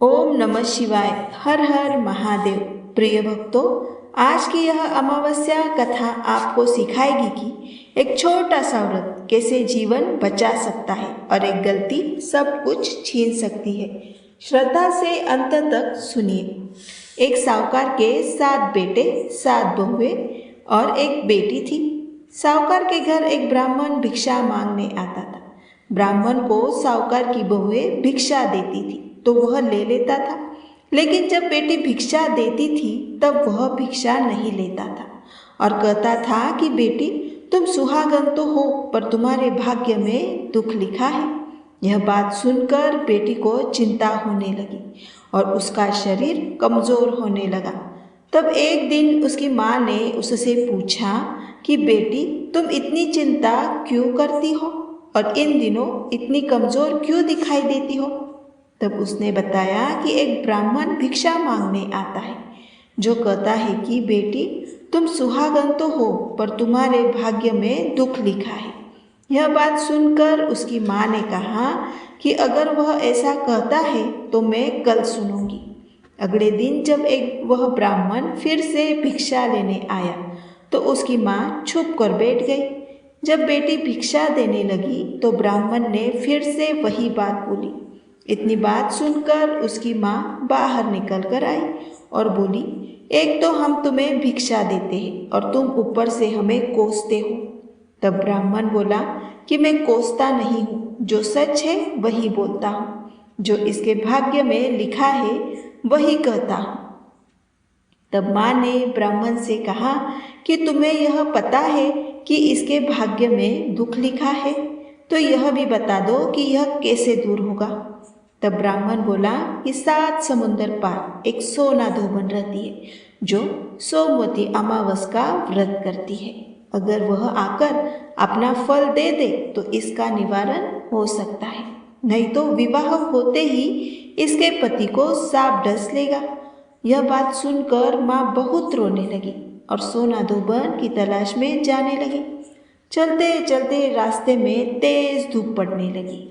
ओम नमः शिवाय। हर हर महादेव। प्रिय भक्तों, आज की यह अमावस्या कथा आपको सिखाएगी कि एक छोटा सा व्रत कैसे जीवन बचा सकता है और एक गलती सब कुछ छीन सकती है। श्रद्धा से अंत तक सुनिए। एक साहूकार के 7 बेटे 7 बहुएं और एक बेटी थी। साहूकार के घर एक ब्राह्मण भिक्षा मांगने आता था। ब्राह्मण को साहूकार की बहुएं भिक्षा देती थी तो वह ले लेता था, लेकिन जब बेटी भिक्षा देती थी तब वह भिक्षा नहीं लेता था और कहता था कि बेटी, तुम सुहागन तो हो पर तुम्हारे भाग्य में दुख लिखा है। यह बात सुनकर बेटी को चिंता होने लगी और उसका शरीर कमजोर होने लगा। तब एक दिन उसकी माँ ने उससे पूछा कि बेटी, तुम इतनी चिंता क्यों करती हो और इन दिनों इतनी कमजोर क्यों दिखाई देती हो। तब उसने बताया कि एक ब्राह्मण भिक्षा मांगने आता है जो कहता है कि बेटी, तुम सुहागन तो हो पर तुम्हारे भाग्य में दुख लिखा है। यह बात सुनकर उसकी माँ ने कहा कि अगर वह ऐसा कहता है तो मैं कल सुनूंगी। अगले दिन जब वह ब्राह्मण फिर से भिक्षा लेने आया तो उसकी माँ छुप कर बैठ गई। जब बेटी भिक्षा देने लगी तो ब्राह्मण ने फिर से वही बात बोली। इतनी बात सुनकर उसकी माँ बाहर निकल कर आई और बोली, एक तो हम तुम्हें भिक्षा देते हैं और तुम ऊपर से हमें कोसते हो। तब ब्राह्मण बोला कि मैं कोसता नहीं हूँ, जो सच है वही बोलता हूँ, जो इसके भाग्य में लिखा है वही कहता हूँ। तब माँ ने ब्राह्मण से कहा कि तुम्हें यह पता है कि इसके भाग्य में दुख लिखा है, तो यह भी बता दो कि यह कैसे दूर होगा। तब ब्राह्मण बोला कि 7 समुंदर पार एक सोना धोबन रहती है जो सोमवती अमावस का व्रत करती है। अगर वह आकर अपना फल दे दे तो इसका निवारण हो सकता है, नहीं तो विवाह होते ही इसके पति को सांप डस लेगा। यह बात सुनकर माँ बहुत रोने लगी और सोना धोबन की तलाश में जाने लगी। चलते चलते रास्ते में तेज धूप पड़ने लगी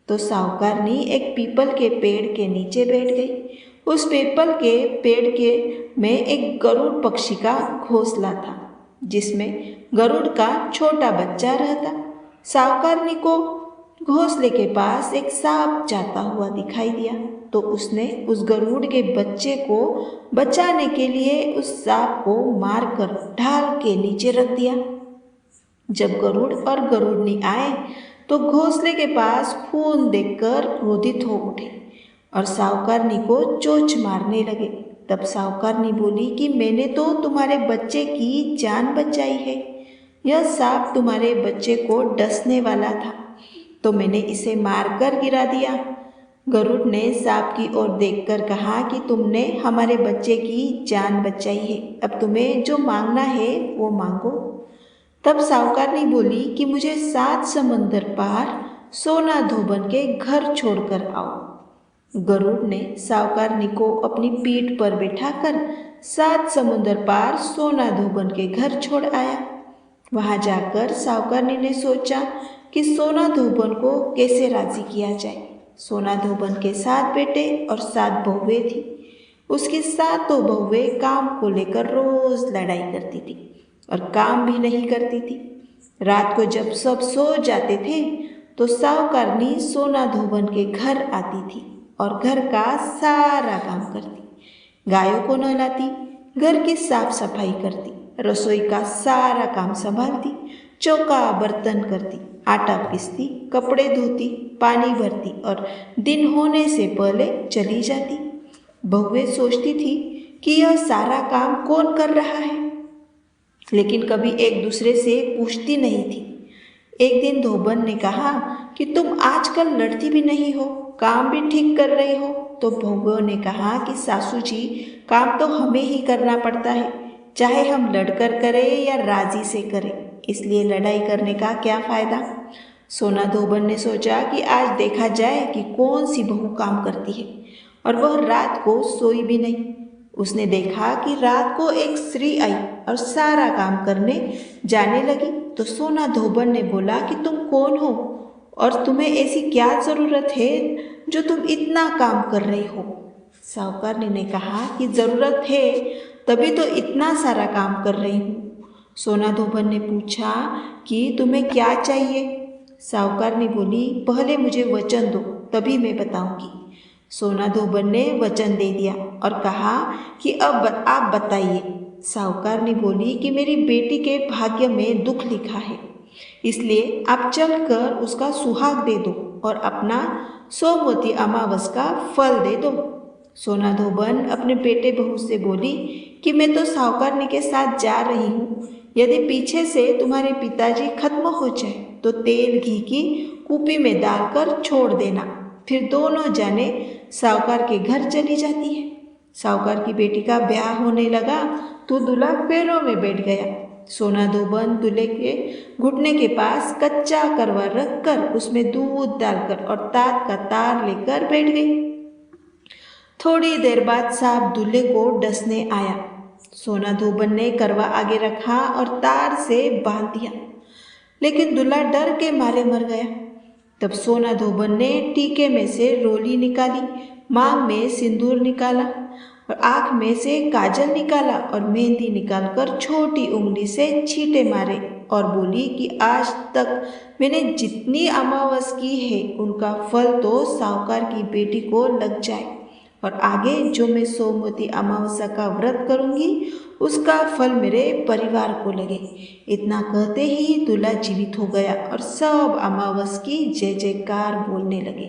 तो साहूकारनी एक पीपल के पेड़ के नीचे बैठ गई। उस पीपल के पेड़ के में एक गरुड़ पक्षी का घोंसला था जिसमें गरुड़ का छोटा बच्चा रहता। साहूकारनी को घोंसले के पास एक सांप जाता हुआ दिखाई दिया तो उसने उस गरुड़ के बच्चे को बचाने के लिए उस सांप को मारकर ढाल के नीचे रख दिया। जब गरुड़ और गरुड़नी आए तो घोंसले के पास खून देखकर क्रोधित हो उठे और साहूकारनी को चोंच मारने लगे। तब साहूकारनी बोली कि मैंने तो तुम्हारे बच्चे की जान बचाई है। यह सांप तुम्हारे बच्चे को डसने वाला था तो मैंने इसे मारकर गिरा दिया। गरुड़ ने सांप की ओर देखकर कहा कि तुमने हमारे बच्चे की जान बचाई है, अब तुम्हें जो मांगना है वो मांगो। तब साहूकारनी बोली कि मुझे 7 समंदर पार सोना धोबन के घर छोड़कर आओ। गरुड़ ने साहूकारनी को अपनी पीठ पर बैठाकर 7 समुंदर पार सोना धोबन के घर छोड़ आया। वहां जाकर साहूकारनी ने सोचा कि सोना धोबन को कैसे राजी किया जाए। सोना धोबन के 7 बेटे और 7 बहुएं थी। उसकी 7 बहुएं काम को लेकर रोज लड़ाई करती थी और काम भी नहीं करती थी। रात को जब सब सो जाते थे तो साहूकारनी सोना धोबन के घर आती थी और घर का सारा काम करती, गायों को नहलाती, घर की साफ सफाई करती, रसोई का सारा काम संभालती, चौका बर्तन करती, आटा पीसती, कपड़े धोती, पानी भरती और दिन होने से पहले चली जाती। बहुएं सोचती थी कि यह सारा काम कौन कर रहा है, लेकिन कभी एक दूसरे से पूछती नहीं थी। एक दिन धोबन ने कहा कि तुम आजकल लड़ती भी नहीं हो, काम भी ठीक कर रही हो। तो बहुओं ने कहा कि सासू जी, काम तो हमें ही करना पड़ता है, चाहे हम लड़कर करें या राजी से करें, इसलिए लड़ाई करने का क्या फायदा। सोना धोबन ने सोचा कि आज देखा जाए कि कौन सी बहू काम करती है, और वह रात को सोई भी नहीं। उसने देखा कि रात को एक स्त्री आई और सारा काम करने जाने लगी तो सोना धोबन ने बोला कि तुम कौन हो और तुम्हें ऐसी क्या ज़रूरत है जो तुम इतना काम कर रही हो। साहूकारनी ने कहा कि ज़रूरत है तभी तो इतना सारा काम कर रही हूँ। सोना धोबन ने पूछा कि तुम्हें क्या चाहिए? साहूकारनी बोली, पहले मुझे वचन दो तभी मैं बताऊंगी। सोना धोबन ने वचन दे दिया और कहा कि अब आप बताइए। साहूकारनी बोली कि मेरी बेटी के भाग्य में दुख लिखा है, इसलिए आप चलकर उसका सुहाग दे दो और अपना सोमवती अमावस का फल दे दो। सोना धोबन अपने बेटे बहू से बोली कि मैं तो साहूकारनी के साथ जा रही हूँ। यदि पीछे से तुम्हारे पिताजी खत्म हो जाए तो तेल घी की कूपी में डालकर छोड़ देना। फिर दोनों जाने साहूकार के घर चली जाती है। साहूकार की बेटी का ब्याह होने लगा तो दूल्हा पैरों में बैठ गया। सोना धोबन दूल्हे के घुटने के पास कच्चा करवा रखकर उसमें दूध डालकर और तात का तार लेकर बैठ गई। थोड़ी देर बाद सांप दूल्हे को डसने आया। सोना धोबन ने करवा आगे रखा और तार से बांध दिया, लेकिन दूल्हा डर के मारे मर गया। तब सोना धोबन ने टीके में से रोली निकाली, मांग में सिंदूर निकाला और आँख में से काजल निकाला और मेहंदी निकालकर छोटी उंगली से छींटे मारे और बोली कि आज तक मैंने जितनी अमावस की है उनका फल तो साहूकार की बेटी को लग जाए और आगे जो मैं सोमवती अमावस्या का व्रत करूंगी उसका फल मेरे परिवार को लगे। इतना कहते ही दूल्हा जीवित हो गया और सब अमावस की जय जयकार बोलने लगे।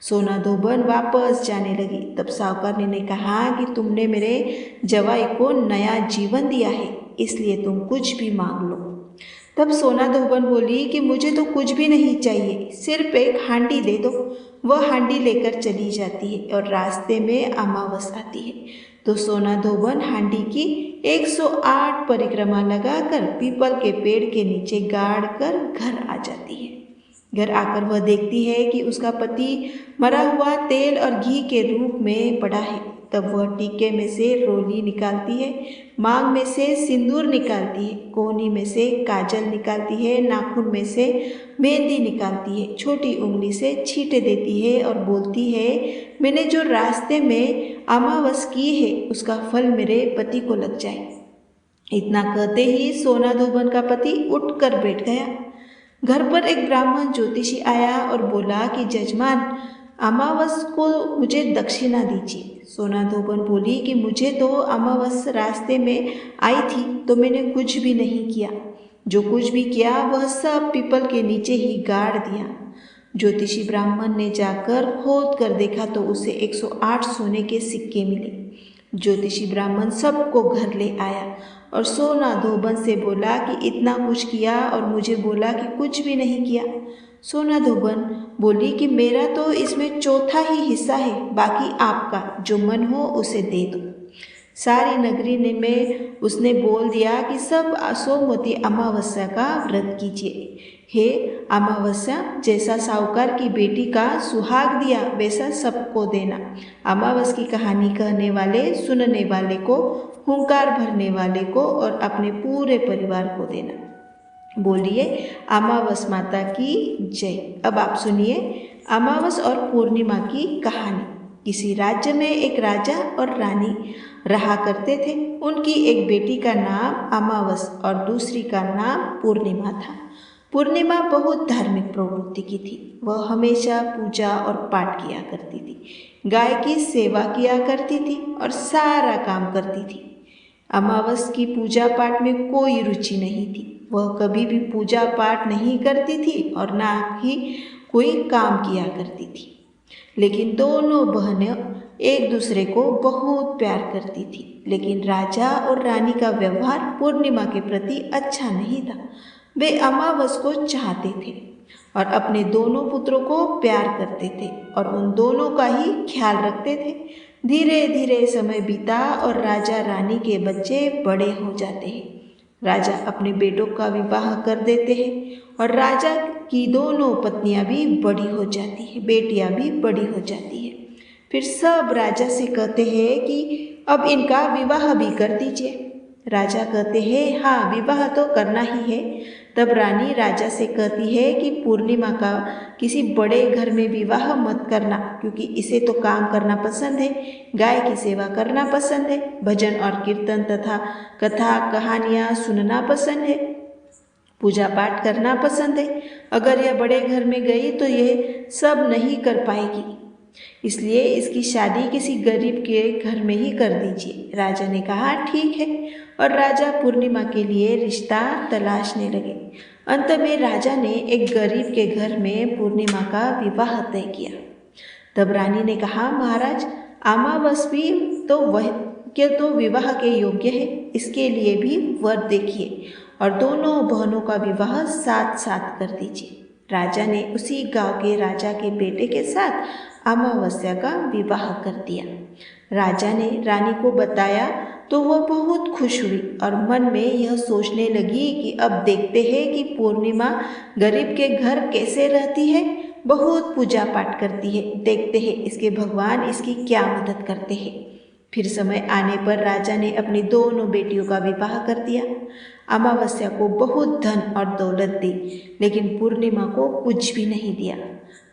सोना धोबन वापस जाने लगी। तब साहूकारनी ने कहा कि तुमने मेरे जवाई को नया जीवन दिया है, इसलिए तुम कुछ भी मांग लो। तब सोना धोबन बोली कि मुझे तो कुछ भी नहीं चाहिए, सिर्फ एक हांडी दे दो। वह हांडी लेकर चली जाती है और रास्ते में अमावस आती है तो सोना धोबन हांडी की 108 परिक्रमा लगाकर पीपल के पेड़ के नीचे गाड़ कर घर आ जाती है। घर आकर वह देखती है कि उसका पति मरा हुआ तेल और घी के रूप में पड़ा है। तब वह टीके में से रोली निकालती है, मांग में से सिंदूर निकालती है, कोहनी में से काजल निकालती है, नाखून में से मेहंदी निकालती है, छोटी उंगली से छींटे देती है और बोलती है, मैंने जो रास्ते में अमावस की है उसका फल मेरे पति को लग जाए। इतना कहते ही सोना धोबन का पति उठकर बैठ गया। घर पर एक ब्राह्मण ज्योतिषी आया और बोला कि जजमान, अमावस को मुझे दक्षिणा दीजिए। सोना धोबन बोली कि मुझे तो अमावस रास्ते में आई थी तो मैंने कुछ भी नहीं किया, जो कुछ भी किया वह सब पीपल के नीचे ही गाड़ दिया। ज्योतिषी ब्राह्मण ने जाकर खोद कर देखा तो उसे 108 सोने के सिक्के मिले। ज्योतिषी ब्राह्मण सबको घर ले आया और सोना धोबन से बोला कि इतना कुछ किया और मुझे बोला कि कुछ भी नहीं किया। सोना धोबन बोली कि मेरा तो इसमें चौथा ही हिस्सा है, बाकी आपका जो मन हो उसे दे दो। सारी नगरी ने में उसने बोल दिया कि सब सोमवती अमावस्या का व्रत कीजिए। हे अमावस्या, जैसा साहूकार की बेटी का सुहाग दिया वैसा सबको देना। अमावस की कहानी कहने वाले, सुनने वाले को, हुंकार भरने वाले को और अपने पूरे परिवार को देना। बोलिए अमावस माता की जय। अब आप सुनिए अमावस और पूर्णिमा की कहानी। किसी राज्य में एक राजा और रानी रहा करते थे। उनकी एक बेटी का नाम अमावस और दूसरी का नाम पूर्णिमा था। पूर्णिमा बहुत धार्मिक प्रवृत्ति की थी। वह हमेशा पूजा और पाठ किया करती थी, गाय की सेवा किया करती थी और सारा काम करती थी। अमावस की पूजा पाठ में कोई रुचि नहीं थी। वह कभी भी पूजा पाठ नहीं करती थी और ना ही कोई काम किया करती थी। लेकिन दोनों बहनें एक दूसरे को बहुत प्यार करती थी। लेकिन राजा और रानी का व्यवहार पूर्णिमा के प्रति अच्छा नहीं था। वे अमावस को चाहते थे और अपने दोनों पुत्रों को प्यार करते थे और उन दोनों का ही ख्याल रखते थे। धीरे धीरे समय बीता और राजा रानी के बच्चे बड़े हो जाते हैं। राजा अपने बेटों का विवाह कर देते हैं और राजा की दोनों पत्नियां भी बड़ी हो जाती है, बेटियां भी बड़ी हो जाती है। फिर सब राजा से कहते हैं कि अब इनका विवाह भी कर दीजिए। राजा कहते हैं हाँ, विवाह तो करना ही है। तब रानी राजा से कहती है कि पूर्णिमा का किसी बड़े घर में विवाह मत करना, क्योंकि इसे तो काम करना पसंद है, गाय की सेवा करना पसंद है, भजन और कीर्तन तथा कथा कहानियाँ सुनना पसंद है, पूजा पाठ करना पसंद है। अगर यह बड़े घर में गई तो यह सब नहीं कर पाएगी, इसलिए इसकी शादी किसी गरीब के घर में ही कर दीजिए। राजा ने कहा ठीक है, और राजा पूर्णिमा के लिए रिश्ता तलाशने लगे। अंत में राजा ने एक गरीब के घर में पूर्णिमा का विवाह तय किया। तब रानी ने कहा, महाराज, अमावस्या तो विवाह के योग्य है, इसके लिए भी वर देखिए और दोनों बहनों का विवाह साथ साथ कर दीजिए। राजा ने उसी गांव के राजा के बेटे के साथ अमावस्या का विवाह कर दिया। राजा ने रानी को बताया तो वह बहुत खुश हुई और मन में यह सोचने लगी कि अब देखते हैं कि पूर्णिमा गरीब के घर कैसे रहती है, बहुत पूजा पाठ करती है, देखते हैं इसके भगवान इसकी क्या मदद करते हैं। फिर समय आने पर राजा ने अपनी दोनों बेटियों का विवाह कर दिया। अमावस्या को बहुत धन और दौलत दी, लेकिन पूर्णिमा को कुछ भी नहीं दिया।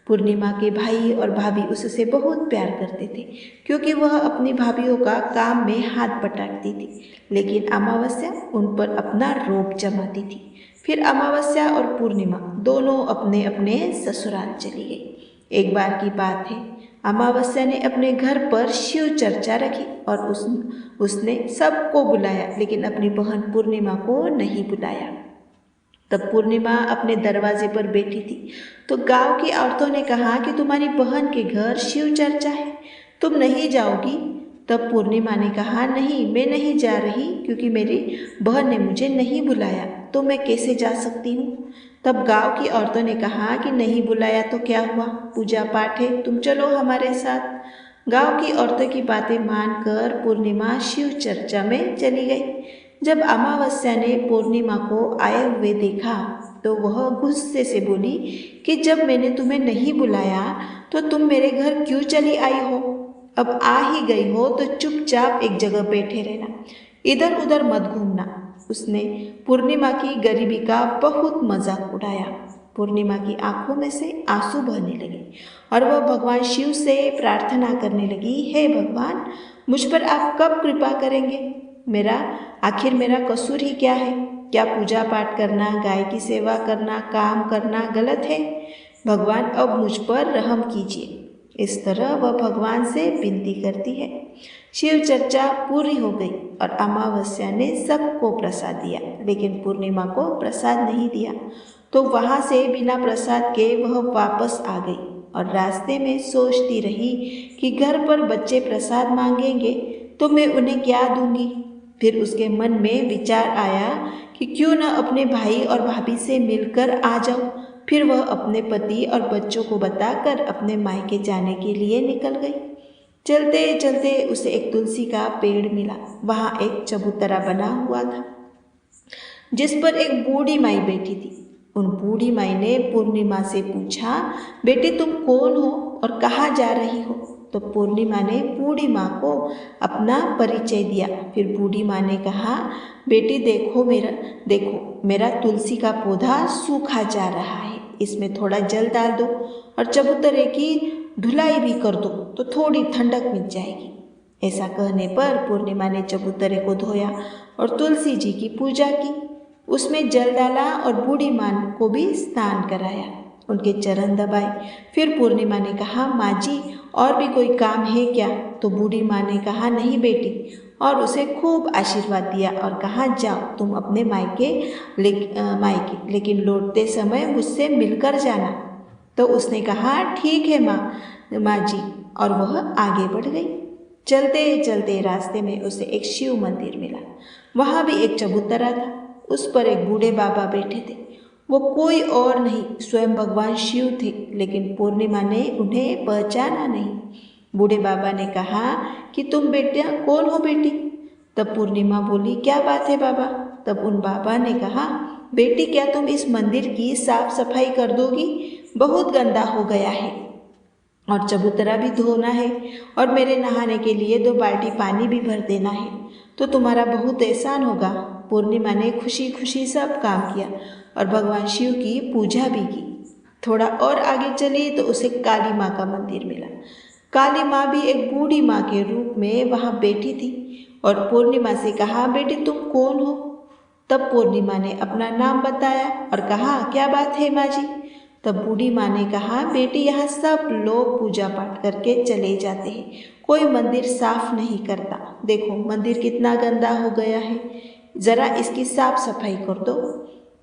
पूर्णिमा के भाई और भाभी उससे बहुत प्यार करते थे, क्योंकि वह अपनी भाभीयों का काम में हाथ बटाती थी, लेकिन अमावस्या उन पर अपना रोब जमाती थी। फिर अमावस्या और पूर्णिमा दोनों अपने अपने ससुराल चली गई। एक बार की बात है, अमावस्या ने अपने घर पर शिव चर्चा रखी और उसने सबको बुलाया, लेकिन अपनी बहन पूर्णिमा को नहीं बुलाया। तब पूर्णिमा अपने दरवाजे पर बैठी थी, तो गांव की औरतों ने कहा कि तुम्हारी बहन के घर शिव चर्चा है, तुम नहीं जाओगी? तब पूर्णिमा ने कहा, नहीं, मैं नहीं जा रही, क्योंकि मेरी बहन ने मुझे नहीं बुलाया, तो मैं कैसे जा सकती हूँ। तब गांव की औरतों ने कहा कि नहीं बुलाया तो क्या हुआ, पूजा पाठ है, तुम चलो हमारे साथ। गांव की औरतों की बातें मानकर पूर्णिमा शिव चर्चा में चली गई। जब अमावस्या ने पूर्णिमा को आए हुए देखा तो वह गुस्से से बोली कि जब मैंने तुम्हें नहीं बुलाया तो तुम मेरे घर क्यों चली आई हो? अब आ ही गई हो तो चुपचाप एक जगह बैठे रहना, इधर उधर मत घूमना। उसने पूर्णिमा की गरीबी का बहुत मजाक उड़ाया। पूर्णिमा की आंखों में से आंसू बहने लगे और वह भगवान शिव से प्रार्थना करने लगी, हे भगवान, मुझ पर आप कब कृपा करेंगे? आखिर मेरा कसूर ही क्या है? क्या पूजा पाठ करना, गाय की सेवा करना, काम करना गलत है? भगवान अब मुझ पर रहम कीजिए। इस तरह वह भगवान से विनती करती है। शिव चर्चा पूरी हो गई और अमावस्या ने सबको प्रसाद दिया, लेकिन पूर्णिमा को प्रसाद नहीं दिया। तो वहाँ से बिना प्रसाद के वह वापस आ गई और रास्ते में सोचती रही कि घर पर बच्चे प्रसाद मांगेंगे तो मैं उन्हें क्या दूंगी। फिर उसके मन में विचार आया कि क्यों न अपने भाई और भाभी से मिलकर आ जाऊं। फिर वह अपने पति और बच्चों को बताकर अपने मायके जाने के लिए निकल गई। चलते चलते उसे एक तुलसी का पेड़ मिला। वहाँ एक चबूतरा बना हुआ था जिस पर एक बूढ़ी माई बैठी थी। उन बूढ़ी माई ने पूर्णिमा से पूछा, बेटी तुम कौन हो और कहाँ जा रही हो? तो पूर्णिमा ने बूढ़ी माँ को अपना परिचय दिया। फिर बूढ़ी माँ ने कहा, बेटी देखो मेरा तुलसी का पौधा सूखा जा रहा है, इसमें थोड़ा जल डाल दो और चबूतरे की धुलाई भी कर दो तो थोड़ी ठंडक मिल जाएगी। ऐसा कहने पर पूर्णिमा ने चबूतरे को धोया और तुलसी जी की पूजा की, उसमें जल डाला और बूढ़ी माँ को भी स्नान कराया, उनके चरण दबाए। फिर पूर्णिमा ने कहा, माँ जी और भी कोई काम है क्या? तो बूढ़ी माँ ने कहा, नहीं बेटी, और उसे खूब आशीर्वाद दिया और कहा, जाओ तुम अपने मायके लेकिन लौटते समय मुझसे मिलकर जाना। तो उसने कहा, ठीक है माँ जी, और वह आगे बढ़ गई। चलते चलते रास्ते में उसे एक शिव मंदिर मिला। वहाँ भी एक चबूतरा था, उस पर एक बूढ़े बाबा बैठे थे। वो कोई और नहीं, स्वयं भगवान शिव थे, लेकिन पूर्णिमा ने उन्हें पहचाना नहीं। बूढ़े बाबा ने कहा कि तुम बेटा कौन हो बेटी? तब पूर्णिमा बोली, क्या बात है बाबा? तब उन बाबा ने कहा, बेटी क्या तुम इस मंदिर की साफ सफाई कर दोगी? बहुत गंदा हो गया है और चबूतरा भी धोना है और मेरे नहाने के लिए 2 बाल्टी पानी भी भर देना है। तो तुम्हारा बहुत एहसान होगा। पूर्णिमा ने खुशी खुशी सब काम किया और भगवान शिव की पूजा भी की। थोड़ा और आगे चली तो उसे काली माँ का मंदिर मिला। काली माँ भी एक बूढ़ी माँ के रूप में वहाँ बैठी थी और पूर्णिमा से कहा, बेटी तुम कौन हो? तब पूर्णिमा ने अपना नाम बताया और कहा, क्या बात है माँ जी? तब बूढ़ी माँ ने कहा, बेटी यहाँ सब लोग पूजा पाठ करके चले जाते हैं, कोई मंदिर साफ नहीं करता। देखो मंदिर कितना गंदा हो गया है, जरा इसकी साफ सफाई कर दो।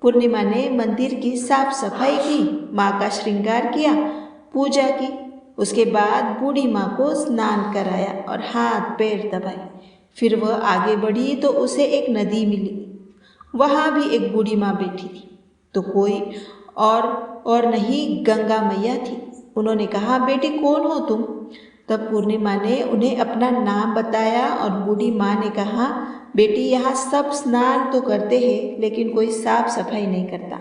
पूर्णिमा ने मंदिर की साफ सफाई की, माँ का श्रृंगार किया, पूजा की। उसके बाद बूढ़ी माँ को स्नान कराया और हाथ पैर दबाए। फिर वह आगे बढ़ी तो उसे एक नदी मिली। वहाँ भी एक बूढ़ी माँ बैठी थी, तो कोई और नहीं, गंगा मैया थी। उन्होंने कहा, बेटी कौन हो तुम? तब पूर्णिमा ने उन्हें अपना नाम बताया और बूढ़ी माँ ने कहा, बेटी यहाँ सब स्नान तो करते हैं लेकिन कोई साफ सफाई नहीं करता,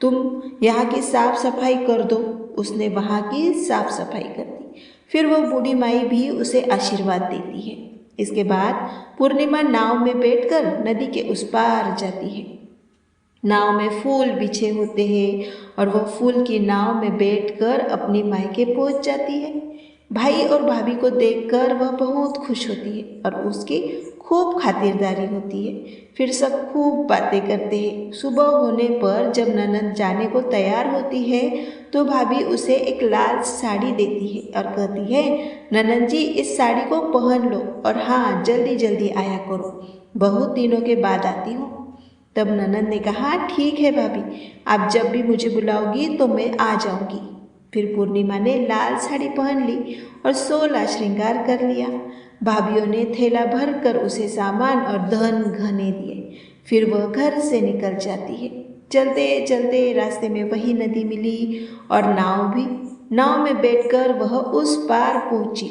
तुम यहाँ की साफ सफाई कर दो। उसने वहाँ की साफ सफाई कर दी। फिर वो बूढ़ी माई भी उसे आशीर्वाद देती है। इसके बाद पूर्णिमा नाव में बैठकर नदी के उस पार जाती है। नाव में फूल बिछे होते हैं और वह फूल की नाव में बैठकर अपनी मायके पहुंच जाती है। भाई और भाभी को देखकर वह बहुत खुश होती है और उसकी खूब खातिरदारी होती है। फिर सब खूब बातें करते हैं। सुबह होने पर जब ननद जाने को तैयार होती है तो भाभी उसे एक लाल साड़ी देती है और कहती है, ननद जी इस साड़ी को पहन लो और हाँ जल्दी जल्दी आया करो, बहुत दिनों के बाद आती हूँ। तब ननद ने कहा, ठीक है भाभी, आप जब भी मुझे बुलाओगी तो मैं आ जाऊंगी। फिर पूर्णिमा ने लाल साड़ी पहन ली और 16 श्रृंगार कर लिया। भाभीयों ने थैला भर कर उसे सामान और धन गहने दिए। फिर वह घर से निकल जाती है। चलते चलते रास्ते में वही नदी मिली और नाव में बैठकर वह उस पार पहुंची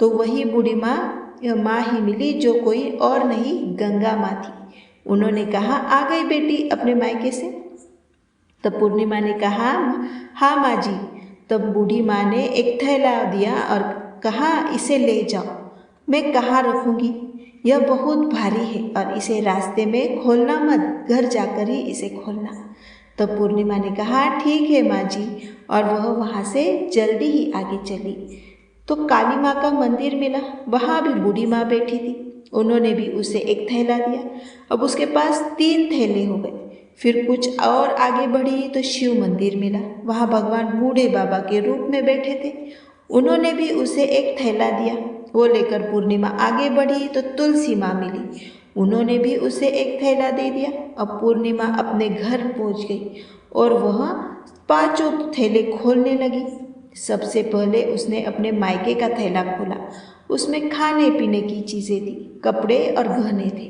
तो वही बूढ़ी माँ ही मिली, जो कोई और नहीं गंगा माँ थी। उन्होंने कहा, आ गई बेटी अपने मायके से? तब पूर्णिमा ने कहा, हाँ माँ जी। तब बूढ़ी माँ ने एक थैला दिया और कहा, इसे ले जाओ। मैं कहाँ रखूँगी, यह बहुत भारी है और इसे रास्ते में खोलना मत, घर जाकर ही इसे खोलना। तब पूर्णिमा ने कहा, ठीक है माँ जी, और वह वहाँ से जल्दी ही आगे चली तो काली माँ का मंदिर मिला। वहाँ भी बूढ़ी माँ बैठी थी। उन्होंने भी उसे एक थैला दिया। अब उसके पास 3 थैले हो गए। फिर कुछ और आगे बढ़ी तो शिव मंदिर मिला। वहाँ भगवान बूढ़े बाबा के रूप में बैठे थे। उन्होंने भी उसे एक थैला दिया। वो लेकर पूर्णिमा आगे बढ़ी तो तुलसी माँ मिली। उन्होंने भी उसे एक थैला दे दिया। अब पूर्णिमा अपने घर पहुँच गई और वह 5 थैले खोलने लगी। सबसे पहले उसने अपने मायके का थैला खोला। उसमें खाने पीने की चीज़ें थी, कपड़े और गहने थे।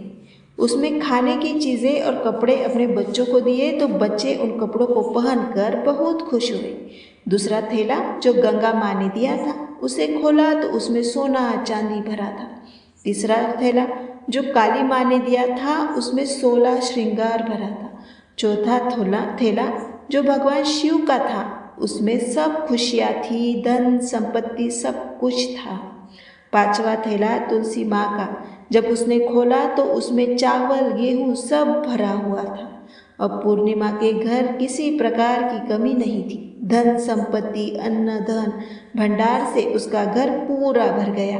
उसमें खाने की चीज़ें और कपड़े अपने बच्चों को दिए तो बच्चे उन कपड़ों को पहनकर बहुत खुश हुए। दूसरा थैला जो गंगा माँ ने दिया था उसे खोला तो उसमें सोना चांदी भरा था। तीसरा थैला जो काली माँ ने दिया था उसमें 16 श्रृंगार भरा था। चौथा थैला जो भगवान शिव का था उसमें सब खुशियाँ थी, धन संपत्ति सब कुछ था। 5वां थैला तुलसी माँ का जब उसने खोला तो उसमें चावल गेहूँ सब भरा हुआ था। अब पूर्णिमा के घर किसी प्रकार की कमी नहीं थी। धन संपत्ति अन्न धन भंडार से उसका घर पूरा भर गया।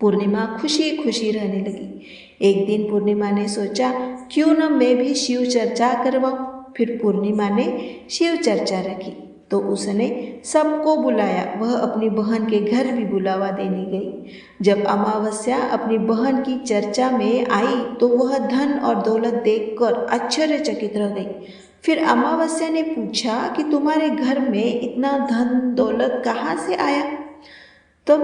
पूर्णिमा खुशी खुशी रहने लगी। एक दिन पूर्णिमा ने सोचा, क्यों न मैं भी शिव चर्चा करवाऊं। फिर पूर्णिमा ने शिव चर्चा रखी तो उसने सबको बुलाया। वह अपनी बहन के घर भी बुलावा देने गई। जब अमावस्या अपनी बहन की चर्चा में आई तो वह धन और दौलत देखकर आश्चर्यचकित रह गई। फिर अमावस्या ने पूछा कि तुम्हारे घर में इतना धन दौलत कहाँ से आया? तब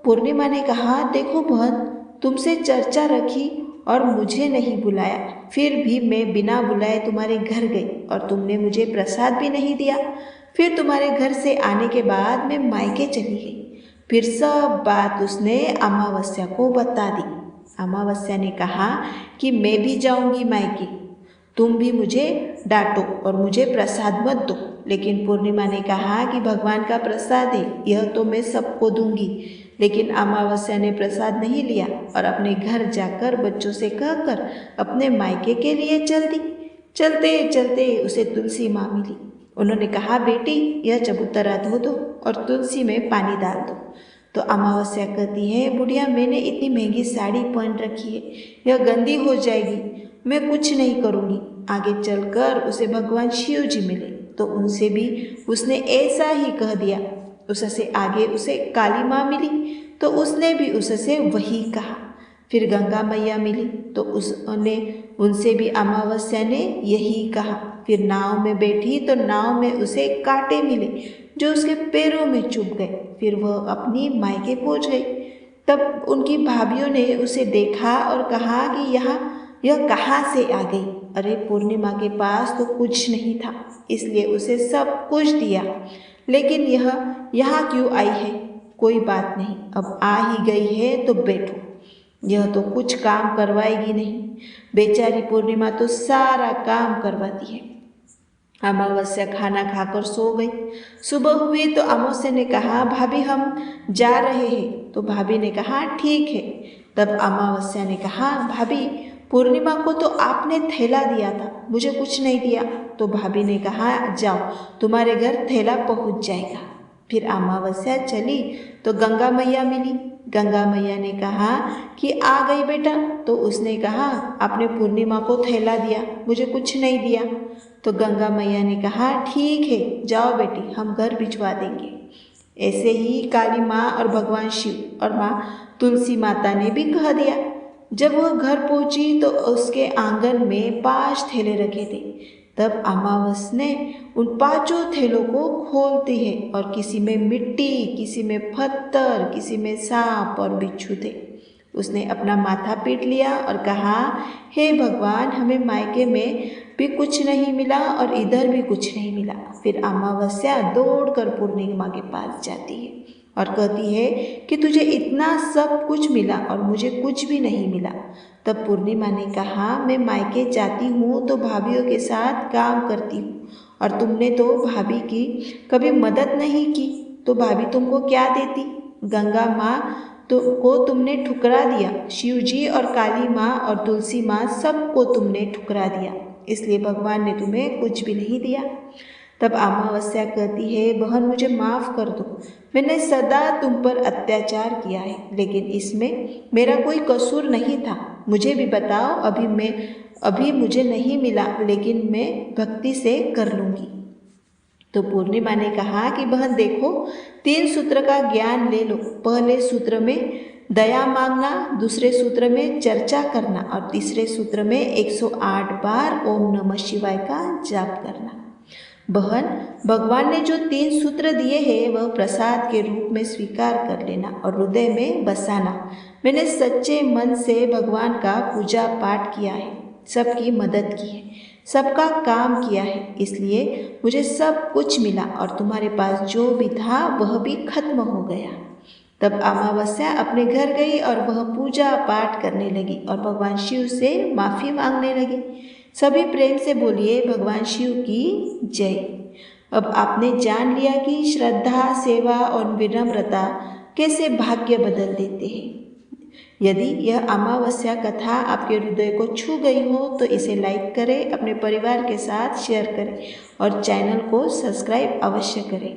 पूर्णिमा ने कहा, देखो बहन, तुमसे चर्चा रखी और मुझे नहीं बुलाया, फिर भी मैं बिना बुलाए तुम्हारे घर गई और तुमने मुझे प्रसाद भी नहीं दिया। फिर तुम्हारे घर से आने के बाद मैं मायके चली गई। फिर सब बात उसने अमावस्या को बता दी। अमावस्या ने कहा कि मैं भी जाऊंगी मायके, तुम भी मुझे डांटो और मुझे प्रसाद मत दो। लेकिन पूर्णिमा ने कहा कि भगवान का प्रसाद है, यह तो मैं सबको दूंगी। लेकिन अमावस्या ने प्रसाद नहीं लिया और अपने घर जाकर बच्चों से कहकर अपने मायके के लिए चल दी। चलते चलते उसे तुलसी माँ मिली। उन्होंने कहा, बेटी यह चबूतरा धो दो और तुलसी में पानी डाल दो। तो अमावस्या कहती है, बुढ़िया मैंने इतनी महंगी साड़ी पहन रखी है, यह गंदी हो जाएगी, मैं कुछ नहीं करूँगी। आगे चलकर उसे भगवान शिव जी मिले तो उनसे भी उसने ऐसा ही कह दिया। उससे आगे उसे काली माँ मिली तो उसने भी उससे वही कहा। फिर गंगा मैया मिली तो उनसे भी अमावस्या ने यही कहा। फिर नाव में बैठी तो नाव में उसे कांटे मिले जो उसके पैरों में चुभ गए। फिर वह अपनी मायके पहुंच गई। तब उनकी भाभीयों ने उसे देखा और कहा कि यह कहाँ से आ गई। अरे पूर्णिमा के पास तो कुछ नहीं था, इसलिए उसे सब कुछ दिया, लेकिन यह यहाँ क्यों आई है? कोई बात नहीं, अब आ ही गई है तो बैठो, यह तो कुछ काम करवाएगी नहीं। बेचारी पूर्णिमा तो सारा काम करवाती है। अमावस्या खाना खाकर सो गई। सुबह हुई तो अमावस्या ने कहा, भाभी हम जा रहे हैं। तो भाभी ने कहा, ठीक है। तब अमावस्या ने कहा, भाभी पूर्णिमा को तो आपने थैला दिया था, मुझे कुछ नहीं दिया। तो भाभी ने कहा, जाओ तुम्हारे घर थैला पहुंच जाएगा। फिर अमावस्या चली तो गंगा मैया मिली। गंगा मैया ने कहा कि आ गई बेटा। तो उसने कहा, आपने पूर्णिमा को थैला दिया, मुझे कुछ नहीं दिया। तो गंगा मैया ने कहा, ठीक है जाओ बेटी, हम घर भिजवा देंगे। ऐसे ही काली माँ और भगवान शिव और माँ तुलसी माता ने भी कह दिया। जब वह घर पहुंची तो उसके आंगन में 5 थैले रखे थे। तब अमावस्या ने उन 5 थैलों को खोलती है और किसी में मिट्टी, किसी में पत्थर, किसी में सांप और बिच्छू थे। उसने अपना माथा पीट लिया और कहा, हे भगवान, हमें मायके में भी कुछ नहीं मिला और इधर भी कुछ नहीं मिला। फिर अमावस्या दौड़कर पूर्णिमा के पास जाती है और कहती है कि तुझे इतना सब कुछ मिला और मुझे कुछ भी नहीं मिला। तब पूर्णिमा ने कहा, मैं मायके जाती हूँ तो भाभीयों के साथ काम करती हूँ और तुमने तो भाभी की कभी मदद नहीं की, तो भाभी तुमको क्या देती? गंगा माँ को तुमने ठुकरा दिया, शिव जी और काली माँ और तुलसी माँ सबको तुमने ठुकरा दिया, इसलिए भगवान ने तुम्हें कुछ भी नहीं दिया। तब अमावस्या कहती है, बहन मुझे माफ़ कर दो, मैंने सदा तुम पर अत्याचार किया है, लेकिन इसमें मेरा कोई कसूर नहीं था। मुझे भी बताओ, अभी मुझे नहीं मिला, लेकिन मैं भक्ति से कर लूँगी। तो पूर्णिमा ने कहा कि बहन देखो, 3 सूत्र का ज्ञान ले लो। पहले सूत्र में दया मांगना, दूसरे सूत्र में चर्चा करना और तीसरे सूत्र में 108 बार ओम नमः शिवाय का जाप करना। बहन, भगवान ने जो 3 सूत्र दिए हैं वह प्रसाद के रूप में स्वीकार कर लेना और हृदय में बसाना। मैंने सच्चे मन से भगवान का पूजा पाठ किया है, सबकी मदद की है, सबका काम किया है, इसलिए मुझे सब कुछ मिला और तुम्हारे पास जो भी था वह भी खत्म हो गया। तब अमावस्या अपने घर गई और वह पूजा पाठ करने लगी और भगवान शिव से माफ़ी मांगने लगी। सभी प्रेम से बोलिए, भगवान शिव की जय। अब आपने जान लिया कि श्रद्धा, सेवा और विनम्रता कैसे भाग्य बदल देते हैं। यदि यह अमावस्या कथा आपके हृदय को छू गई हो तो इसे लाइक करें, अपने परिवार के साथ शेयर करें और चैनल को सब्सक्राइब अवश्य करें।